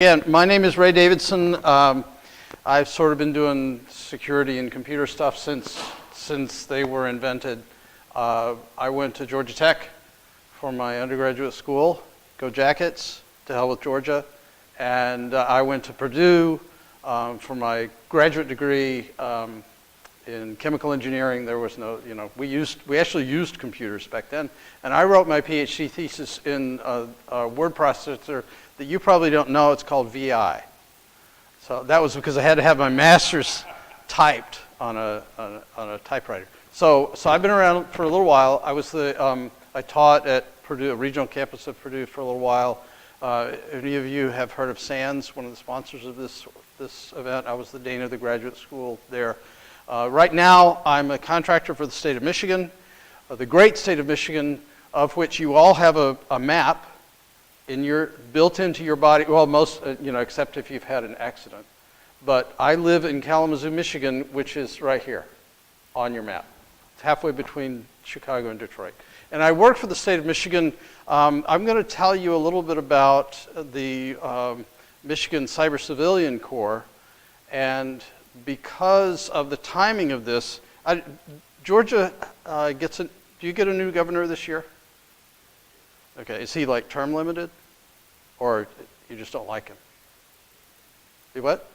Again, my name is Ray Davidson. I've sort of been doing security and computer stuff since they were invented. I went to Georgia Tech for my undergraduate school. Go Jackets, to hell with Georgia. And I went to Purdue for my graduate degree in chemical engineering. There was no, we actually used computers back then. And I wrote my PhD thesis in a word processor that you probably don't know. It's called VI. So that was because I had to have my master's typed on a typewriter. So I've been around for a little while. I taught at Purdue, a regional campus of Purdue, for a little while. Any of you have heard of SANS, one of the sponsors of this event? I was the dean of the graduate school there. Right now, I'm a contractor for the state of Michigan, the great state of Michigan, of which you all have a map built into your body. Well, most, except if you've had an accident. But I live in Kalamazoo, Michigan, which is right here on your map. It's halfway between Chicago and Detroit. And I work for the state of Michigan. I'm going to tell you a little bit about the Michigan Cyber Civilian Corps. And because of the timing of this, Georgia do you get a new governor this year? Okay, is he like term limited? Or you just don't like him? You what?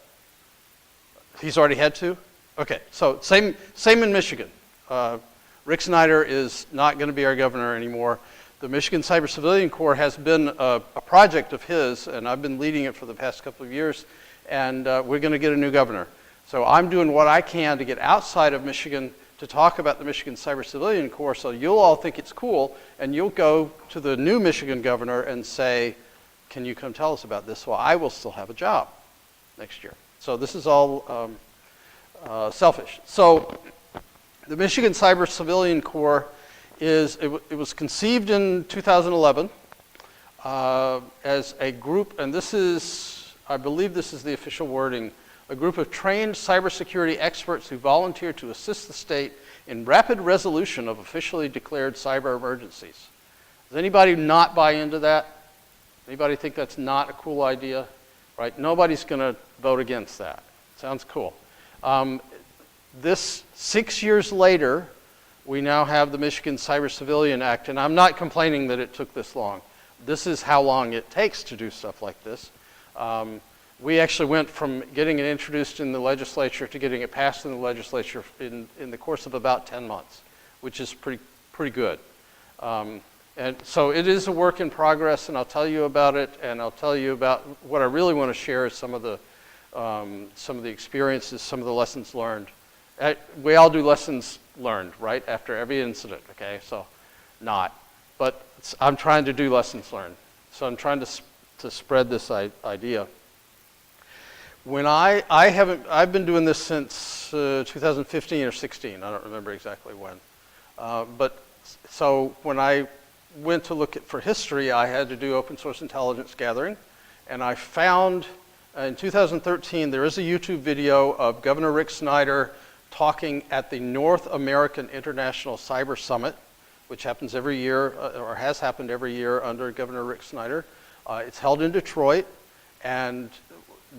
He's already had two? Okay, so same in Michigan. Rick Snyder is not going to be our governor anymore. The Michigan Cyber Civilian Corps has been a project of his, and I've been leading it for the past couple of years, and we're going to get a new governor. So I'm doing what I can to get outside of Michigan to talk about the Michigan Cyber Civilian Corps, so you'll all think it's cool, and you'll go to the new Michigan governor and say, can you come tell us about this? Well, I will still have a job next year. So this is all selfish. So the Michigan Cyber Civilian Corps it was conceived in 2011 as a group, and I believe this is the official wording, a group of trained cybersecurity experts who volunteer to assist the state in rapid resolution of officially declared cyber emergencies. Does anybody not buy into that? Anybody think that's not a cool idea? Right? Nobody's going to vote against that. Sounds cool. This 6 years later, we now have the Michigan Cyber Civilian Act, and I'm not complaining that it took this long. This is how long it takes to do stuff like this. We actually went from getting it introduced in the legislature to getting it passed in the legislature in the course of about 10 months, which is pretty good. And so it is a work in progress, and I'll tell you about it, and I'll tell you about what I really want to share is some of the experiences, some of the lessons learned. We all do lessons learned, right, after every incident, okay? So not. But I'm trying to do lessons learned. So I'm trying to spread this idea. When I've been doing this since 2015 or 16. I don't remember exactly when. So when I went to look for history, I had to do open source intelligence gathering. And I found in 2013, there is a YouTube video of Governor Rick Snyder talking at the North American International Cyber Summit, which happens every year, or has happened every year under Governor Rick Snyder. It's held in Detroit, and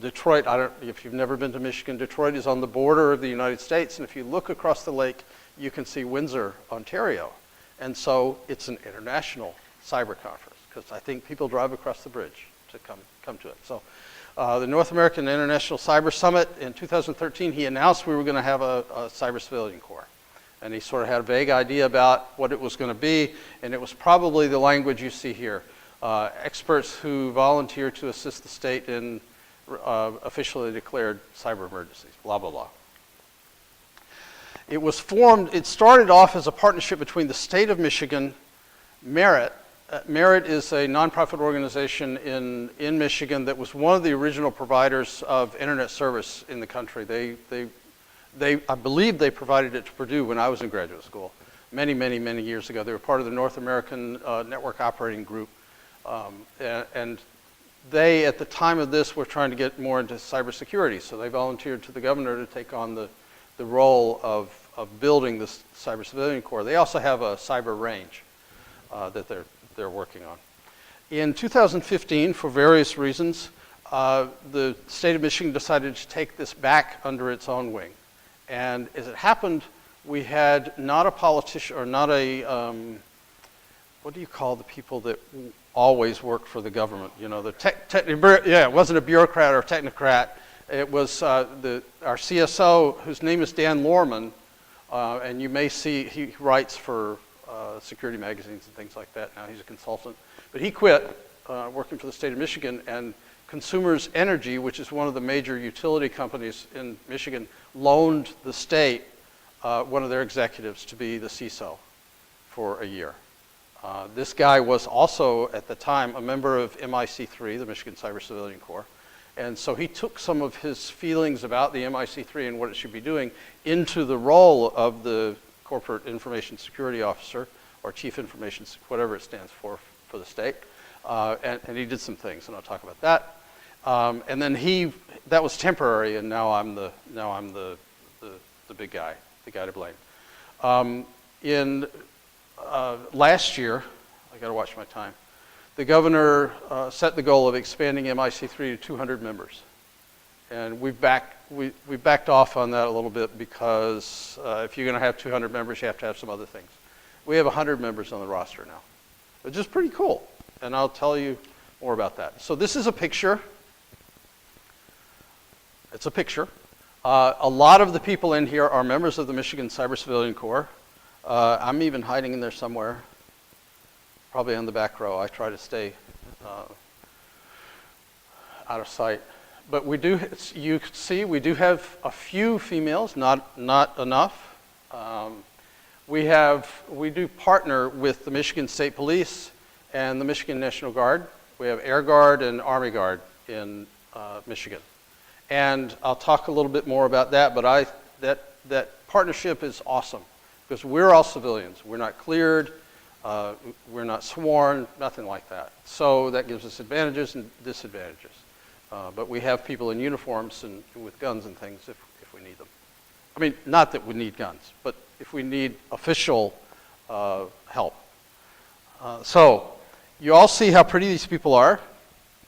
Detroit, if you've never been to Michigan, Detroit is on the border of the United States, and if you look across the lake, you can see Windsor, Ontario. And so it's an international cyber conference, because I think people drive across the bridge to come to it. So the North American International Cyber Summit in 2013, he announced we were going to have a Cyber Civilian Corps. And he sort of had a vague idea about what it was going to be, and it was probably the language you see here. Experts who volunteer to assist the state in officially declared cyber emergencies, blah, blah, blah. It started off as a partnership between the state of Michigan, Merit. Merit is a nonprofit organization in Michigan that was one of the original providers of internet service in the country. I believe they provided it to Purdue when I was in graduate school, many, many, many years ago. They were part of the North American Network Operating Group. And they, at the time of this, were trying to get more into cybersecurity. So they volunteered to the governor to take on the role of building this Cyber Civilian Corps. They also have a cyber range that they're working on. In 2015, for various reasons, the state of Michigan decided to take this back under its own wing. And as it happened, we had not a politician, or not a, what do you call the people that always work for the government? You know, it wasn't a bureaucrat or a technocrat. It was our CSO, whose name is Dan Lorman, and you may see he writes for security magazines and things like that. Now he's a consultant. But he quit working for the state of Michigan, and Consumers Energy, which is one of the major utility companies in Michigan, loaned the state one of their executives to be the CISO for a year. This guy was also, at the time, a member of MIC3, the Michigan Cyber Civilian Corps. And so he took some of his feelings about the MIC3 and what it should be doing into the role of the Corporate Information Security Officer, or Chief Information, whatever it stands for the state. And he did some things, and I'll talk about that. And then that was temporary, and now I'm the big guy, the guy to blame. Last year, I got to watch my time, the governor set the goal of expanding MIC3 to 200 members. And we backed off on that a little bit because if you're going to have 200 members, you have to have some other things. We have 100 members on the roster now, which is pretty cool. And I'll tell you more about that. So this is a picture. It's a picture. A lot of the people in here are members of the Michigan Cyber Civilian Corps. I'm even hiding in there somewhere, probably on the back row. I try to stay out of sight. But we do, you can see, we do have a few females, not enough. We do partner with the Michigan State Police and the Michigan National Guard. We have Air Guard and Army Guard in Michigan. And I'll talk a little bit more about that, but that partnership is awesome because we're all civilians. We're not cleared, we're not sworn, nothing like that. So that gives us advantages and disadvantages. But we have people in uniforms and with guns and things if we need them. I mean, not that we need guns, but if we need official help. So you all see how pretty these people are,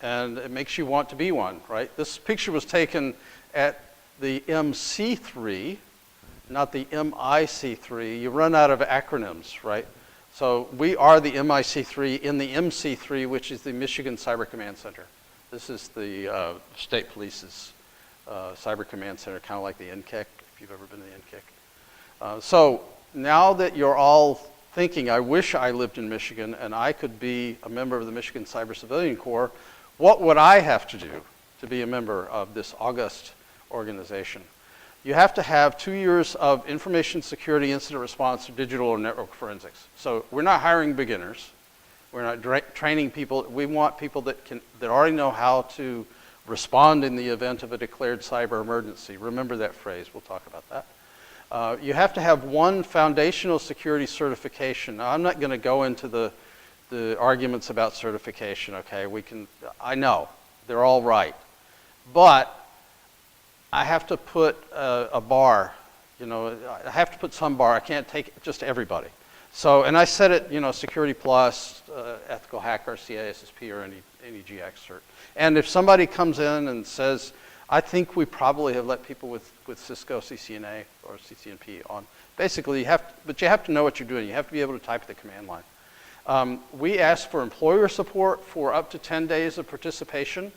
and it makes you want to be one, right? This picture was taken at the MC3, not the MIC3. You run out of acronyms, right? So we are the MIC3 in the MC3, which is the Michigan Cyber Command Center. This is the state police's cyber command center, kind of like the NCEC, if you've ever been to the NCEC. So now that you're all thinking, I wish I lived in Michigan and I could be a member of the Michigan Cyber Civilian Corps, what would I have to do to be a member of this august organization? You have to have 2 years of information security, incident response, digital or network forensics. So we're not hiring beginners. We're not training people. We want people that already know how to respond in the event of a declared cyber emergency. Remember that phrase. We'll talk about that. You have to have one foundational security certification. Now, I'm not going to go into the arguments about certification, okay? I know, they're all right. But I have to put a bar, I have to put some bar. I can't take just everybody. So, and I set it, Security Plus, Ethical Hacker, CISSP, or any GX cert. And if somebody comes in and says, I think we probably have let people with Cisco CCNA or CCNP on. Basically, you have to know what you're doing. You have to be able to type the command line. We ask for employer support for up to 10 days of participation.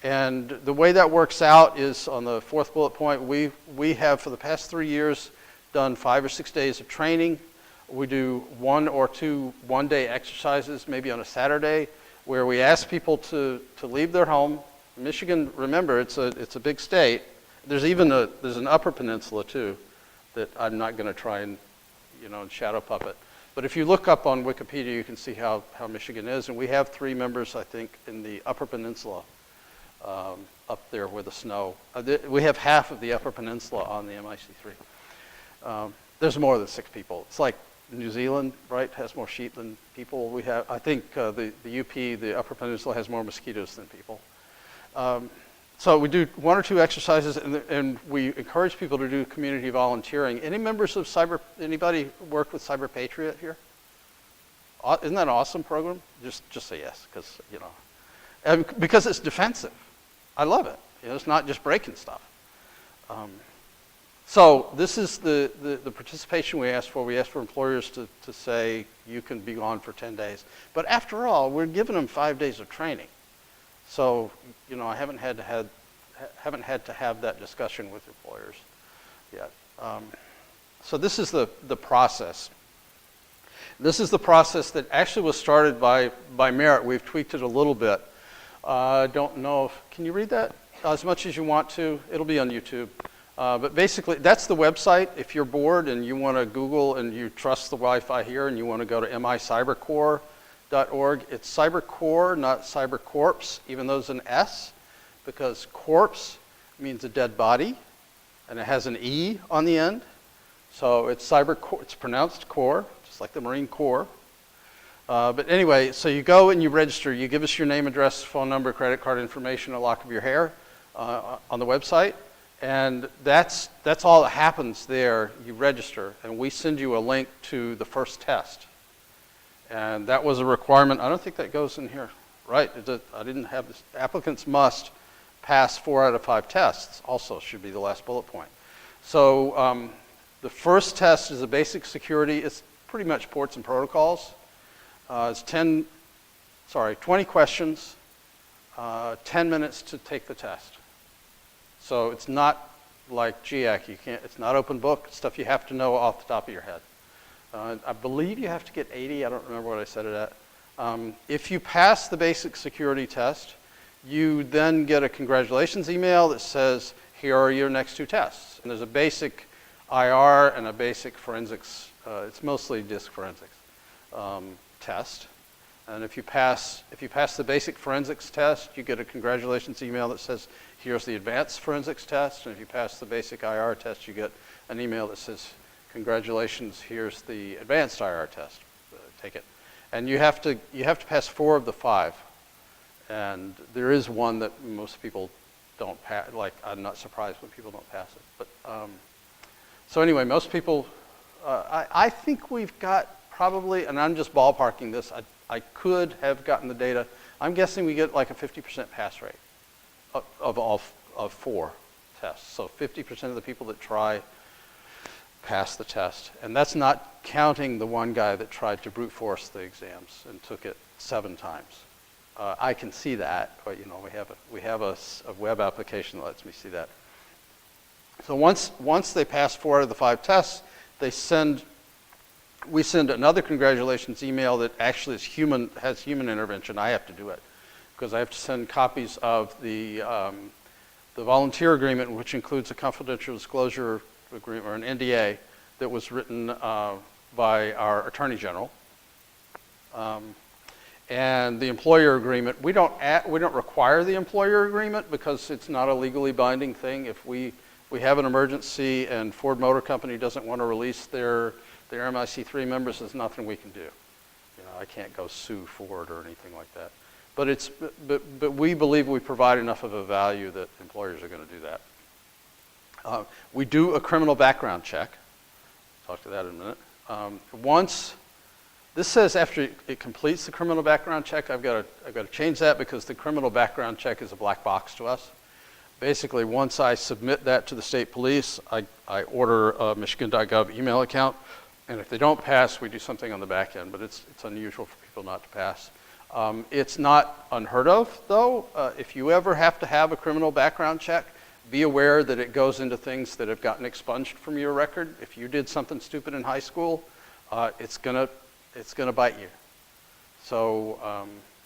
And the way that works out is on the fourth bullet point, we have for the past 3 years done 5 or 6 days of training. We do 1 or 2 one-day exercises, maybe on a Saturday, where we ask people to leave their home. Michigan, remember, it's a big state. There's an upper peninsula too, that I'm not going to try and shadow puppet. But if you look up on Wikipedia, you can see how Michigan is, and we have 3 members, I think, in the upper peninsula, up there where the snow. We have half of the upper peninsula on the MIC3. There's more than 6 people. It's like New Zealand, right, has more sheep than people. We have, I think the UP, the Upper Peninsula, has more mosquitoes than people. So we do 1 or 2 exercises, and we encourage people to do community volunteering. Any members of anybody work with Cyber Patriot here? Isn't that an awesome program? Just say yes, because, because it's defensive. I love it. You know, it's not just breaking stuff. So this is the participation we asked for. We asked for employers to say you can be gone for 10 days. But after all, we're giving them 5 days of training. So, you know, I haven't had to have that discussion with employers yet. So this is the process. This is the process that actually was started by Merit. We've tweaked it a little bit. I don't know if, can you read that as much as you want to? It'll be on YouTube. But basically, that's the website. If you're bored and you want to Google and you trust the Wi-Fi here and you want to go to micybercorps.org, it's cybercorps, not cybercorpse, even though it's an S, because corpse means a dead body, and it has an E on the end. So it's cybercorps, it's pronounced corps, just like the Marine Corps. But anyway, so you go and you register. You give us your name, address, phone number, credit card information, a lock of your hair on the website. And that's all that happens there. You register, and we send you a link to the first test. And that was a requirement. I don't think that goes in here. Right, I didn't have this. Applicants must pass 4 out of 5 tests, also should be the last bullet point. So the first test is a basic security. It's pretty much ports and protocols. It's 20 questions, 10 minutes to take the test. So it's not like GIAC. It's not open book. It's stuff you have to know off the top of your head. I believe you have to get 80. I don't remember what I said it at. If you pass the basic security test, you then get a congratulations email that says, here are your next 2 tests. And there's a basic IR and a basic forensics, it's mostly disk forensics test. And if you pass the basic forensics test, you get a congratulations email that says, here's the advanced forensics test. And if you pass the basic IR test, you get an email that says, congratulations, here's the advanced IR test. Take it. And you have to pass 4 of the 5. And there is one that most people don't pass. Like, I'm not surprised when people don't pass it. But so anyway, most people, I think we've got probably, and I'm just ballparking this, I could have gotten the data. I'm guessing we get like a 50% pass rate of 4 tests. So 50% of the people that try pass the test. And that's not counting the one guy that tried to brute force the exams and took it 7 times. I can see that, but you know, we have a web application that lets me see that. So once they pass 4 out of the 5 tests, we send another congratulations email that actually has human intervention. I have to do it because I have to send copies of the volunteer agreement, which includes a confidential disclosure agreement or an NDA that was written by our Attorney General. And the employer agreement, we don't require the employer agreement because it's not a legally binding thing. If we have an emergency and Ford Motor Company doesn't want to release their MIC3 members, there's nothing we can do. You know, I can't go sue Ford or anything like that. But but we believe we provide enough of a value that employers are going to do that. We do a criminal background check. Talk to that in a minute. This says after it completes the criminal background check, I've got to change that because the criminal background check is a black box to us. Basically, once I submit that to the state police, I order a Michigan.gov email account, and if they don't pass, we do something on the back end, but it's unusual for people not to pass. It's not unheard of, though. If you ever have to have a criminal background check, be aware that it goes into things that have gotten expunged from your record. If you did something stupid in high school, it's gonna bite you. So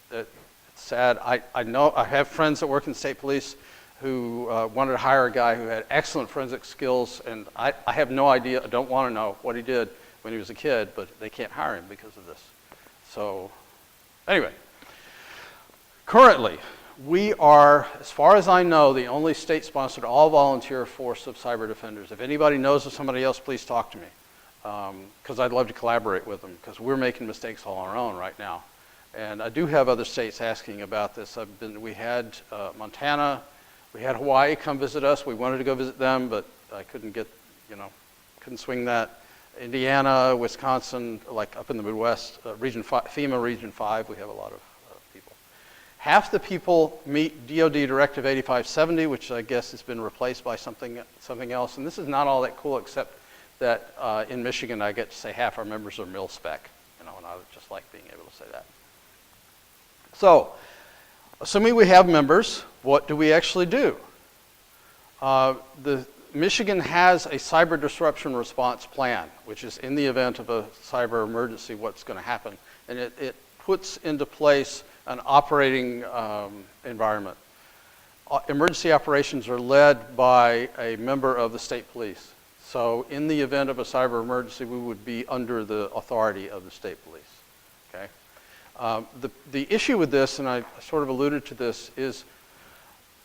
it's sad. I know I have friends that work in state police who wanted to hire a guy who had excellent forensic skills, and I have no idea, I don't want to know what he did when he was a kid, but they can't hire him because of this. So anyway, currently, we are, as far as I know, the only state-sponsored all-volunteer force of cyber defenders. If anybody knows of somebody else, please talk to me, because I'd love to collaborate with them, because we're making mistakes all on our own right now. And I do have other states asking about this. We had Montana, we had Hawaii come visit us. We wanted to go visit them, but I couldn't couldn't swing that. Indiana, Wisconsin, like up in the Midwest, FEMA Region 5, we have a lot of people. Half the people meet DoD Directive 8570, which I guess has been replaced by something else. And this is not all that cool, except that in Michigan, I get to say half our members are mil-spec. And I just like being able to say that. So, assuming we have members, what do we actually do? Michigan has a cyber disruption response plan, which is in the event of a cyber emergency, what's going to happen. And it puts into place an operating environment. Emergency operations are led by a member of the state police. So in the event of a cyber emergency, we would be under the authority of the state police. Okay? The issue with this, and I sort of alluded to this, is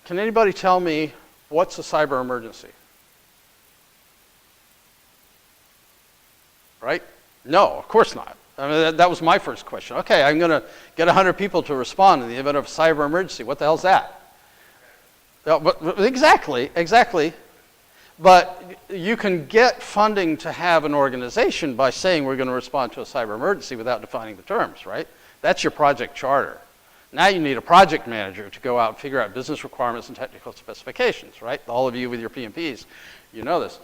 can anybody tell me what's a cyber emergency? Right? No, of course not. I mean, that was my first question. Okay, I'm going to get 100 people to respond in the event of a cyber emergency. What the hell's that? Exactly. But you can get funding to have an organization by saying we're going to respond to a cyber emergency without defining the terms, right? That's your project charter. Now you need a project manager to go out and figure out business requirements and technical specifications, right? All of you with your PMPs, you know this.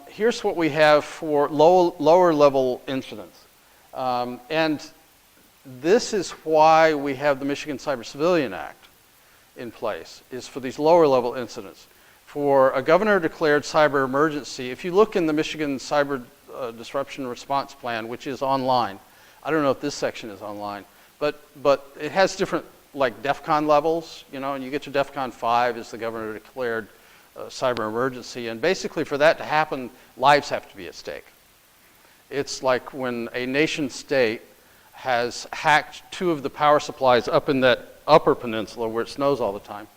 Here's what we have for lower level incidents. And this is why we have the Michigan Cyber Civilian Act in place, is for these lower level incidents. For a governor declared cyber emergency, if you look in the Michigan Cyber Disruption Response Plan, which is online, I don't know if this section is online, but it has different like DEFCON levels, you know, and you get to DEFCON 5 is the governor declared cyber emergency, and basically for that to happen, lives have to be at stake. It's like when a nation state has hacked 2 of the power supplies up in that upper peninsula where it snows all the time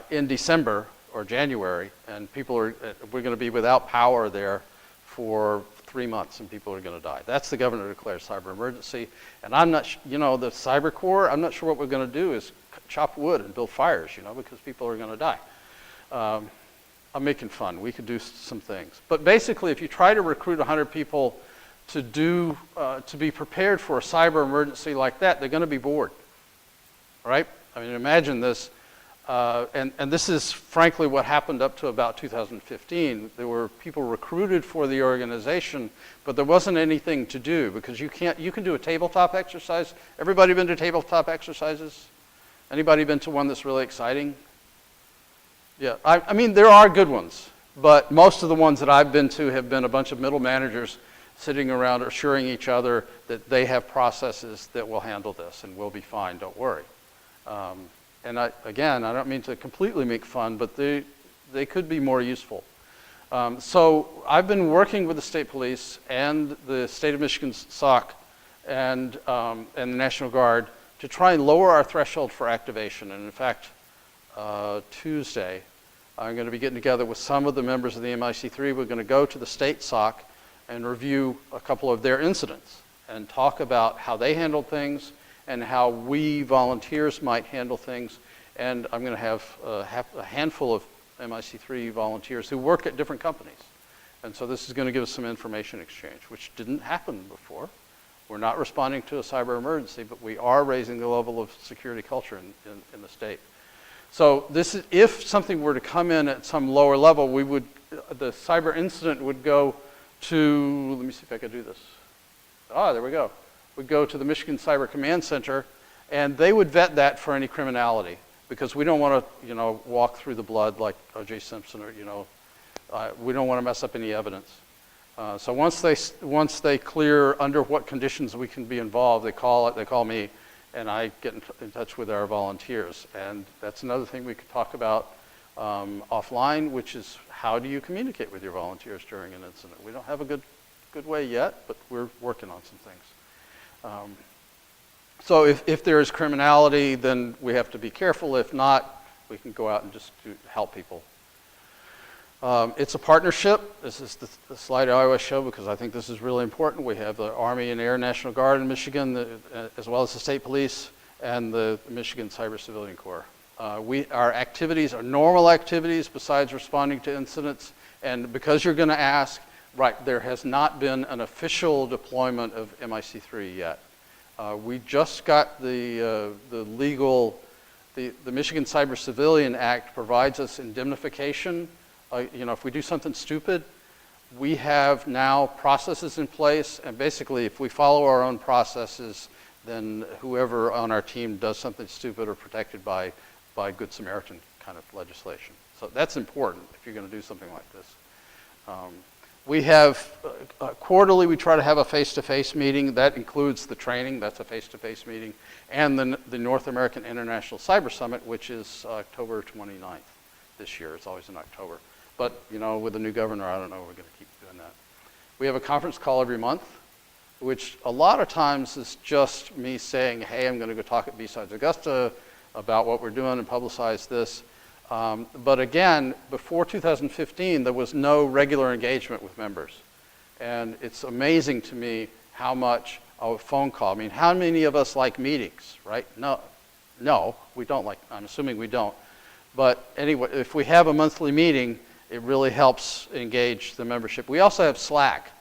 in December or January, and we're going to be without power there for 3 months, and people are going to die. That's the governor declares cyber emergency, and I'm not, the Cyber Corps, I'm not sure what we're going to do is chop wood and build fires, because people are going to die. I'm making fun. We could do some things. But basically, if you try to recruit 100 people to be prepared for a cyber emergency like that, they're going to be bored, right? I mean, imagine this. And this is frankly what happened up to about 2015. There were people recruited for the organization, but there wasn't anything to do because you can do a tabletop exercise. Everybody been to tabletop exercises? Anybody been to one that's really exciting? Yeah, I mean, there are good ones, but most of the ones that I've been to have been a bunch of middle managers sitting around assuring each other that they have processes that will handle this and we'll be fine, don't worry. And I don't mean to completely make fun, but they could be more useful. So I've been working with the state police and the state of Michigan's SOC and the National Guard to try and lower our threshold for activation. And in fact, Tuesday, I'm going to be getting together with some of the members of the MIC3. We're going to go to the state SOC and review a couple of their incidents and talk about how they handled things and how we volunteers might handle things. And I'm going to have a handful of MIC3 volunteers who work at different companies. And so this is going to give us some information exchange, which didn't happen before. We're not responding to a cyber emergency, but we are raising the level of security culture in the state. So this is, if something were to come in at some lower level, the cyber incident would go to, let me see if I can do this. There we go. Would go to the Michigan Cyber Command Center, and they would vet that for any criminality, because we don't want to, walk through the blood like O.J. Simpson, or we don't want to mess up any evidence. So once they clear under what conditions we can be involved, they call me, and I get in touch with our volunteers. And that's another thing we could talk about offline, which is how do you communicate with your volunteers during an incident? We don't have a good way yet, but we're working on some things. So if there is criminality, then we have to be careful. If not, we can go out and just help people. It's a partnership. This is the slide I always show because I think this is really important. We have the Army and Air National Guard in Michigan, as well as the state police and the Michigan Cyber Civilian Corps. Our activities are normal activities besides responding to incidents. And because you're going to ask, right, there has not been an official deployment of MIC3 yet. We just got the Michigan Cyber Civilian Act provides us indemnification. If we do something stupid, we have now processes in place, and basically if we follow our own processes, then whoever on our team does something stupid are protected by Good Samaritan kind of legislation. So that's important if you're going to do something like this. We have quarterly, we try to have a face-to-face meeting. That includes the training, that's a face-to-face meeting, and the North American International Cyber Summit, which is October 29th this year. It's always in October. But, with the new governor, I don't know, we're going to keep doing that. We have a conference call every month, which a lot of times is just me saying, hey, I'm going to go talk at BSidesAugusta about what we're doing and publicize this. But again, before 2015, there was no regular engagement with members. And it's amazing to me how much a phone call, I mean, how many of us like meetings, right? No, we don't like, I'm assuming we don't. But anyway, if we have a monthly meeting, it really helps engage the membership. We also have Slack.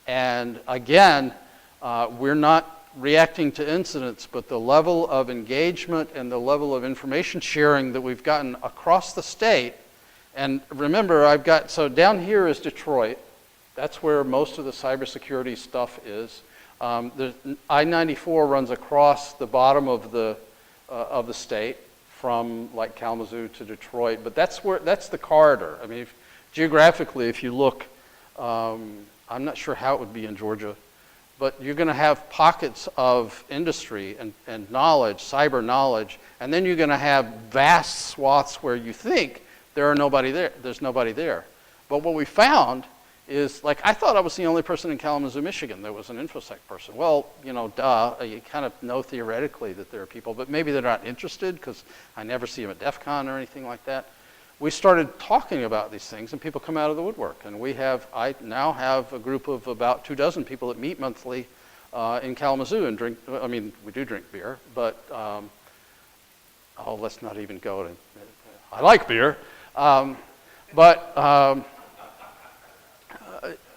And again, we're not reacting to incidents, but the level of engagement and the level of information sharing that we've gotten across the state. And remember, so down here is Detroit. That's where most of the cybersecurity stuff is. I-94 runs across the bottom of the state from like Kalamazoo to Detroit, but that's the corridor. I mean, geographically, if you look, I'm not sure how it would be in Georgia, but you're going to have pockets of industry and knowledge, cyber knowledge, and then you're going to have vast swaths where you think there's nobody there. But what we found is, like, I thought I was the only person in Kalamazoo, Michigan that was an InfoSec person. Well, duh, you kind of know theoretically that there are people, but maybe they're not interested because I never see them at DEF CON or anything like that. We started talking about these things, and people come out of the woodwork. And I now have a group of about 24 people that meet monthly in Kalamazoo and drink. I mean, we do drink beer, but let's not even go to. I like beer,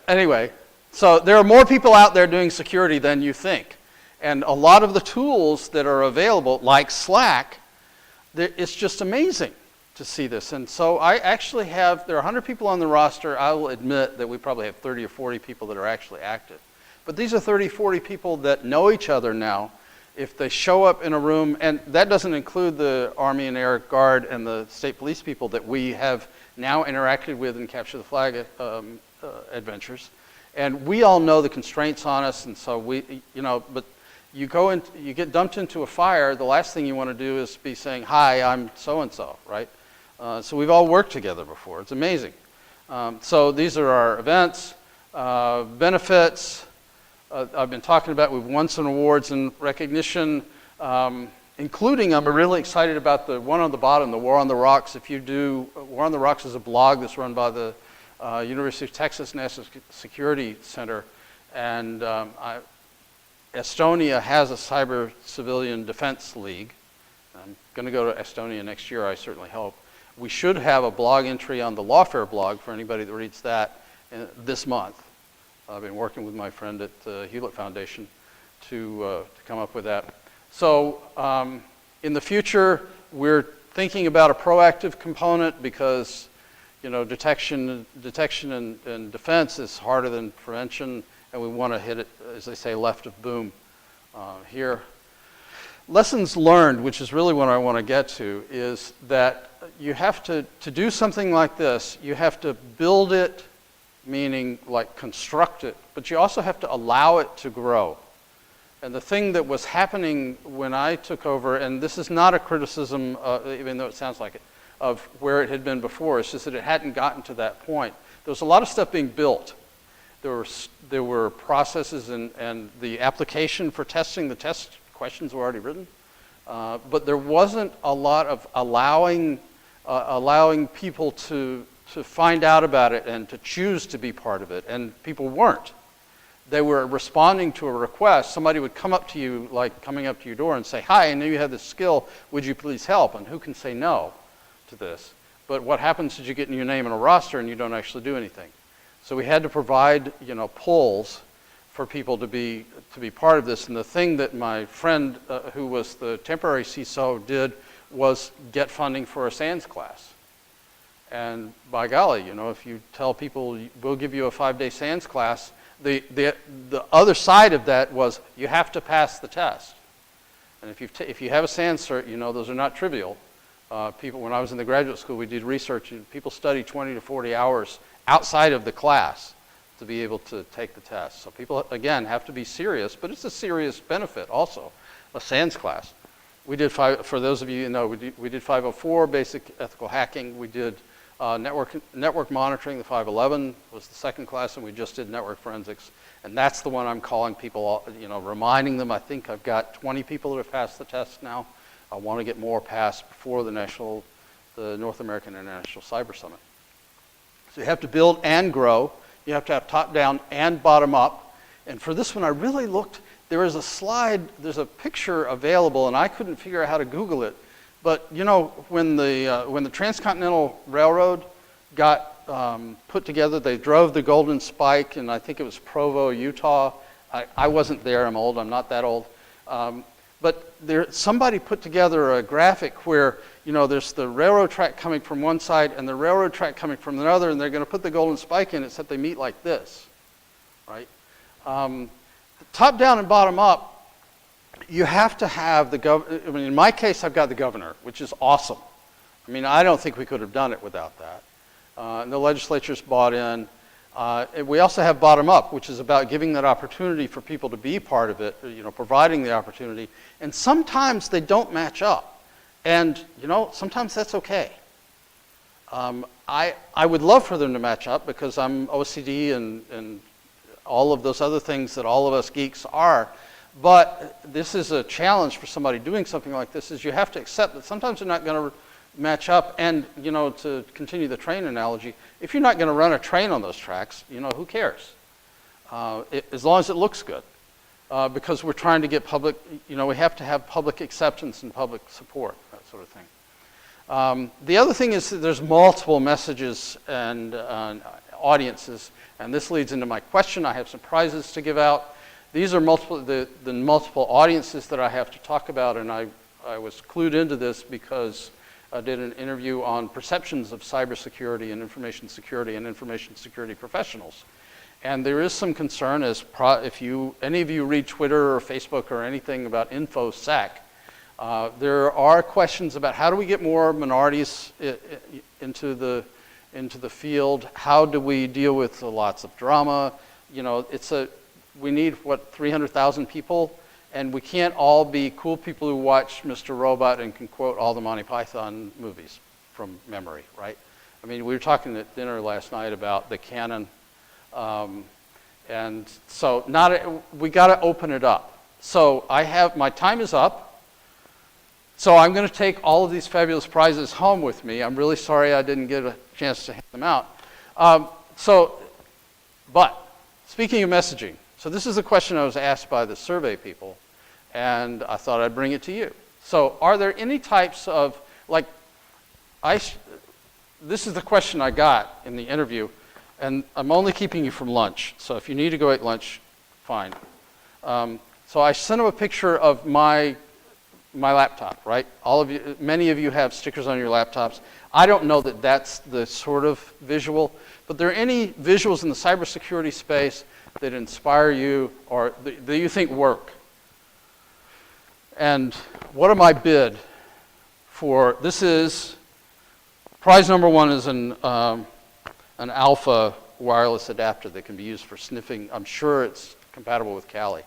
anyway. So there are more people out there doing security than you think, and a lot of the tools that are available, like Slack, it's just amazing to see this. And so I actually there are 100 people on the roster. I will admit that we probably have 30 or 40 people that are actually active. But these are 30, 40 people that know each other now. If they show up in a room, and that doesn't include the Army and Air Guard and the state police people that we have now interacted with in Capture the Flag adventures. And we all know the constraints on us, and so but you get dumped into a fire, the last thing you want to do is be saying, hi, I'm so-and-so, right? So we've all worked together before. It's amazing. So these are our events, benefits. I've been talking about, we've won some awards in recognition, including, I'm really excited about the one on the bottom, the War on the Rocks. War on the Rocks is a blog that's run by the University of Texas National Security Center. And Estonia has a cyber civilian defense league. I'm going to go to Estonia next year, I certainly hope. We should have a blog entry on the Lawfare blog for anybody that reads that this month. I've been working with my friend at the Hewlett Foundation to come up with that. So in the future, we're thinking about a proactive component because detection and defense is harder than prevention, and we want to hit it, as they say, left of boom here. Lessons learned, which is really what I want to get to, is that you have to do something like this, you have to build it, meaning like construct it, but you also have to allow it to grow. And the thing that was happening when I took over, and this is not a criticism, even though it sounds like it, of where it had been before, it's just that it hadn't gotten to that point. There was a lot of stuff being built. There were processes and the application for testing, the test questions were already written, but there wasn't a lot of allowing people to find out about it and to choose to be part of it, and people weren't. They were responding to a request. Somebody would come up to you, like coming up to your door and say, hi, I know you have this skill, would you please help? And who can say no to this? But what happens is you get your name in a roster and you don't actually do anything. So we had to provide, pulls for people to be part of this. And the thing that my friend, who was the temporary CISO, did was get funding for a SANS class. And by golly, you know, if you tell people we'll give you a 5-day SANS class, the other side of that was you have to pass the test. And if you have a SANS cert, you know those are not trivial. When I was in the graduate school, we did research, and people study 20 to 40 hours outside of the class to be able to take the test. So people, again, have to be serious, but it's a serious benefit also, a SANS class. We did for those of you who know, we did 504, basic ethical hacking. We did network monitoring. The 511 was the second class, and we just did network forensics. And that's the one I'm calling people, you know, reminding them. I think I've got 20 people that have passed the test now. I want to get more passed before the North American International Cyber Summit. So you have to build and grow. You have to have top-down and bottom-up. And for this one, I really looked. There is a slide. There's a picture available, and I couldn't figure out how to Google it. But you know, when the Transcontinental Railroad got put together, they drove the Golden Spike, and I think it was Provo, Utah. I wasn't there. I'm old. I'm not that old. But somebody put together a graphic where, you know, there's the railroad track coming from one side and the railroad track coming from the other, and they're going to put the Golden Spike in, except they meet like this, right? Top down and bottom up, you have to have the governor. I mean, in my case, I've got the governor, which is awesome. I mean, I don't think we could have done it without that. And the legislature's bought in. And we also have bottom up, which is about giving that opportunity for people to be part of it, you know, providing the opportunity. And sometimes they don't match up. And, you know, sometimes that's okay. I would love for them to match up because I'm OCD and all of those other things that all of us geeks are. But this is a challenge for somebody doing something like this, is you have to accept that sometimes they're not going to match up. And, you know, to continue the train analogy, if you're not going to run a train on those tracks, you know, who cares? As long as it looks good. Because we're trying to get public, you know, we have to have public acceptance and public support, that sort of thing. The other thing is that there's multiple messages and audiences, and this leads into my question. I have some prizes to give out. These are the multiple audiences that I have to talk about, and I was clued into this because I did an interview on perceptions of cybersecurity and information security professionals. And there is some concern, as if any of you read Twitter or Facebook or anything about InfoSec, there are questions about how do we get more minorities into the field? How do we deal with lots of drama? You know, we need, 300,000 people? And we can't all be cool people who watch Mr. Robot and can quote all the Monty Python movies from memory, right? I mean, we were talking at dinner last night about the canon. And so we got to open it up. So my time is up. So I'm going to take all of these fabulous prizes home with me. I'm really sorry I didn't get a chance to hand them out. But speaking of messaging, so this is a question I was asked by the survey people, and I thought I'd bring it to you. So are there any types of, like, this is the question I got in the interview, and I'm only keeping you from lunch, so if you need to go eat lunch, fine. So I sent them a picture of my laptop, right? Many of you have stickers on your laptops. I don't know that that's the sort of visual, but there are any visuals in the cybersecurity space that inspire you or that you think work. And what am I bid for? This is, prize number one is an alpha wireless adapter that can be used for sniffing. I'm sure it's compatible with Kali.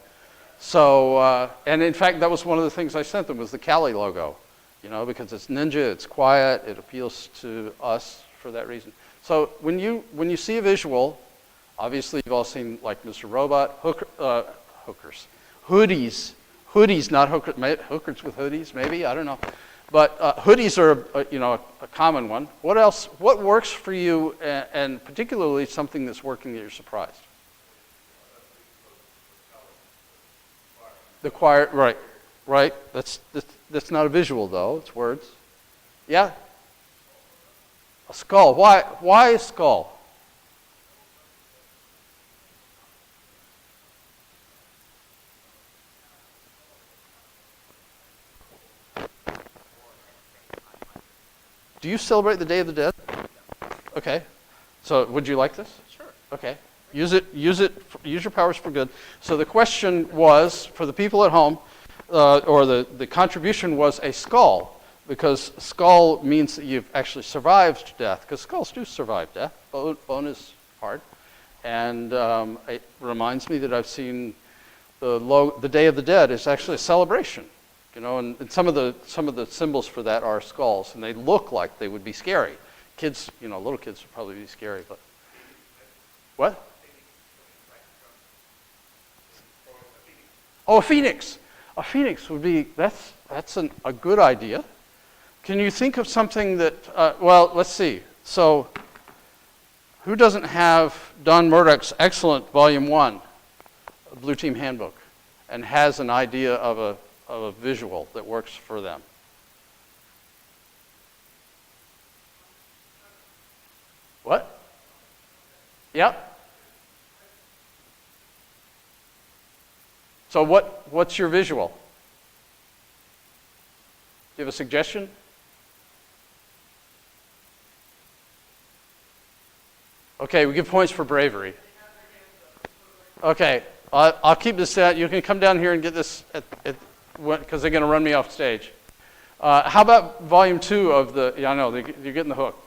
So, and in fact, that was one of the things I sent them was the Kali logo, you know, because it's ninja, it's quiet, it appeals to us for that reason. So when you see a visual, obviously you've all seen like Mr. Robot, hookers, hoodies, not hookers with hoodies, maybe, I don't know. But hoodies are, a common one. What else, what works for you, and particularly something that's working that you're surprised? The choir, right. That's not a visual though, it's words. Yeah? A skull, why a skull? Do you celebrate the Day of the Dead? Okay. So would you like this? Sure. Okay. Use your powers for good. So the question was, for the people at home, or the contribution was a skull, because skull means that you've actually survived death, because skulls do survive death. Bone is hard. And it reminds me that I've seen the Day of the Dead is actually a celebration. You know, and some of the symbols for that are skulls, and they look like they would be scary. Kids, you know, little kids would probably be scary, but what? Oh, a phoenix. A phoenix would be that's a good idea. Can you think of something that? Well, let's see. So, who doesn't have Don Murdoch's excellent Volume 1, Blue Team Handbook, and has an idea of a visual that works for them? What? Yep. So what's your visual? Do you have a suggestion? Okay, we give points for bravery. Okay, I'll keep this out. You can come down here and get this because they're going to run me off stage. How about Volume 2 of the? Yeah, I know you're getting the hook.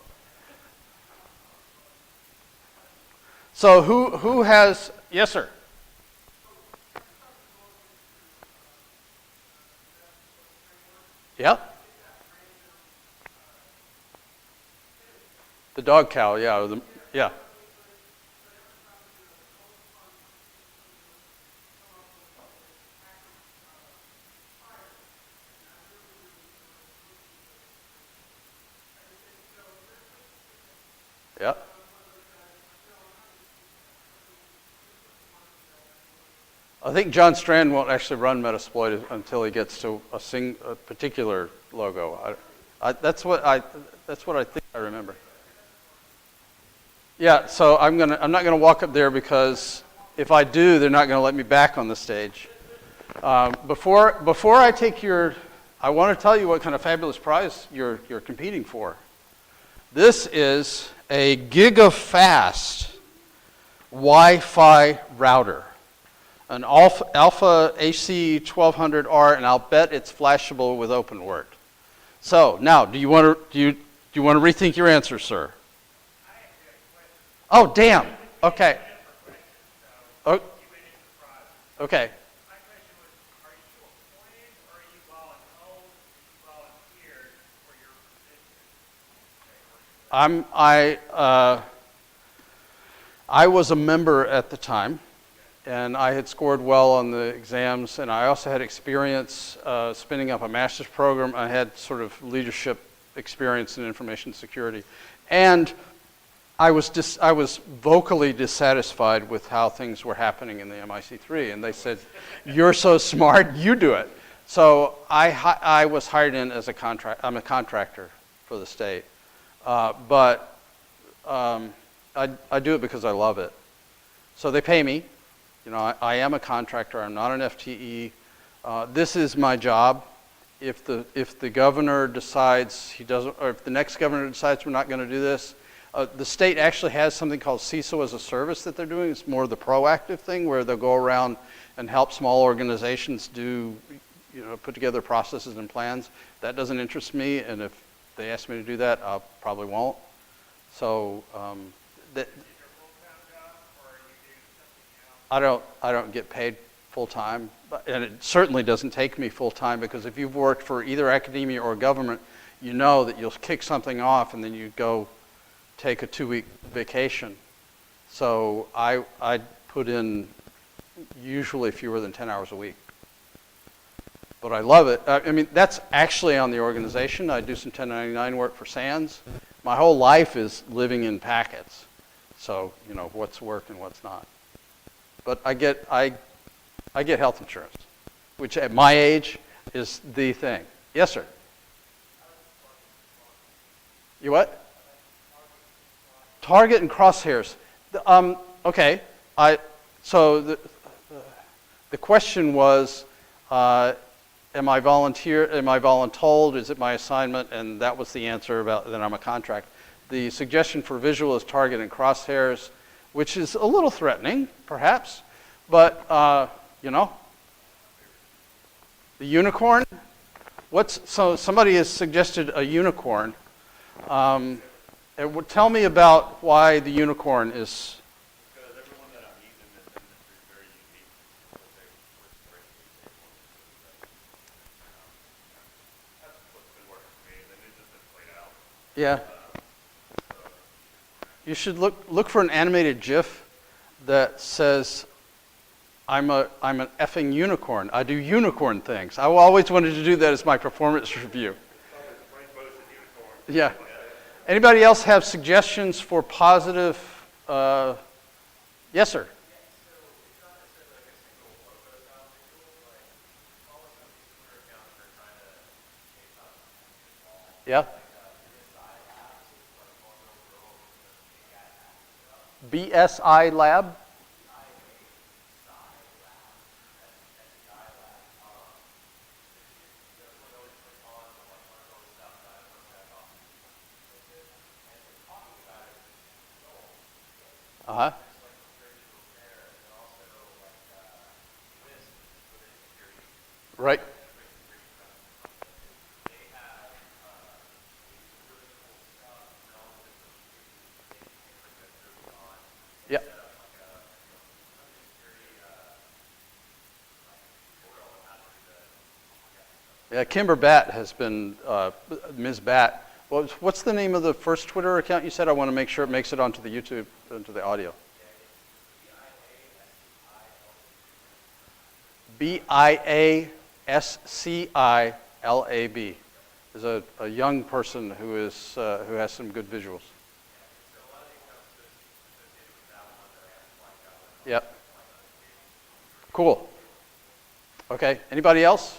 So who has? Yes, sir. Yep. The dog cow, yeah. Yeah. Yep. I think John Strand won't actually run Metasploit until he gets to a particular logo. That's what I think I remember. Yeah, so I'm not gonna walk up there because if I do, they're not gonna let me back on the stage. Before I take I want to tell you what kind of fabulous prize you're competing for. This is a gigafast Wi-Fi router. An Alpha AC 1200R, and I'll bet it's flashable with OpenWrt. So now, do you want to rethink your answer, sir? Oh, damn. Okay. Oh. Okay. I was a member at the time. And I had scored well on the exams, and I also had experience spinning up a master's program. I had sort of leadership experience in information security. And I was vocally dissatisfied with how things were happening in the MIC3. And they said, "You're so smart, you do it." So I was hired in as I'm a contractor for the state. But I do it because I love it. So they pay me. You know, I am a contractor. I'm not an FTE. This is my job. If the governor decides he doesn't, or if the next governor decides we're not going to do this, the state actually has something called CISO as a service that they're doing. It's more the proactive thing where they'll go around and help small organizations put together processes and plans. That doesn't interest me, and if they ask me to do that, I probably won't. So I don't get paid full time, and it certainly doesn't take me full time, because if you've worked for either academia or government, you know that you'll kick something off and then you go take a 2-week vacation. So I put in usually fewer than 10 hours a week. But I love it. I mean, that's actually on the organization. I do some 1099 work for SANS. My whole life is living in packets. So, you know, what's work and what's not. But I get health insurance, which at my age is the thing. Yes, sir. You what? Target and crosshairs. Okay. So the question was, at am I voluntold? Is it my assignment? And that was the answer about that I'm a contract. The suggestion for visual is target and crosshairs, which is a little threatening, perhaps, but you know, the unicorn. So somebody has suggested a unicorn. Tell me about why the unicorn is. Because everyone that I'm meeting in this industry is very unique. That's what's been working for me, and then it's just been played out. Yeah. You should look for an animated GIF that says, I'm an effing unicorn. I do unicorn things. I always wanted to do that as my performance review. Yeah. Anybody else have suggestions for positive? Yes, sir. Yeah. BSI lab. Uh-huh. Right. Yeah. Yeah, Kimber Batt has been, Ms. Batt. What's the name of the first Twitter account you said? I want to make sure it makes it onto the YouTube, onto the audio. BIASCILAB is a young person who has some good visuals. Yep. Cool. Okay. Anybody else?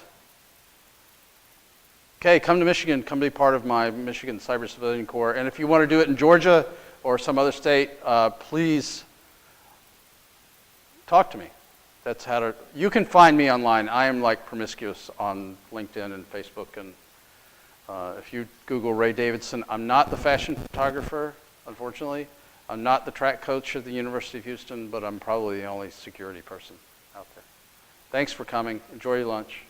Okay, come to Michigan. Come be part of my Michigan Cyber Civilian Corps. And if you want to do it in Georgia or some other state, please talk to me. That's how to. You can find me online. I am like promiscuous on LinkedIn and Facebook. And if you Google Ray Davidson, I'm not the fashion photographer, unfortunately. I'm not the track coach at the University of Houston, but I'm probably the only security person out there. Thanks for coming. Enjoy your lunch.